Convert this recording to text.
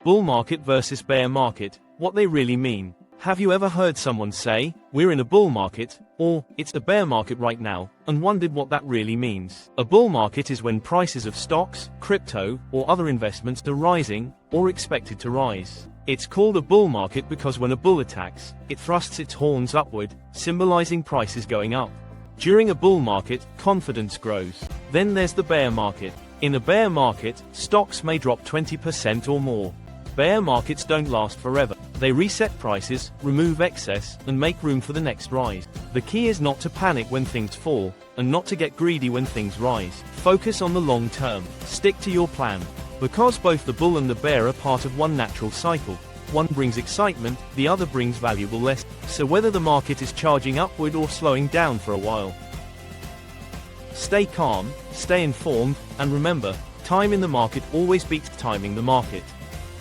Bull market versus bear market, what they really mean. Have you ever heard someone say, "We're in a bull market," or "It's a bear market right now," and wondered what that really means? A bull market is when prices of stocks, crypto, or other investments are rising, or expected to rise. It's called a bull market because when a bull attacks, it thrusts its horns upward, symbolizing prices going up. During a bull market, confidence grows. Then there's the bear market. In a bear market, stocks may drop 20% or more. Bear markets don't last forever. They reset prices, remove excess, and make room for the next rise. The key is not to panic when things fall, and not to get greedy when things rise. Focus on the long term. Stick to your plan. Because both the bull and the bear are part of one natural cycle. One brings excitement, the other brings valuable lessons. So whether the market is charging upward or slowing down for a while, stay calm, stay informed, and remember, time in the market always beats timing the market.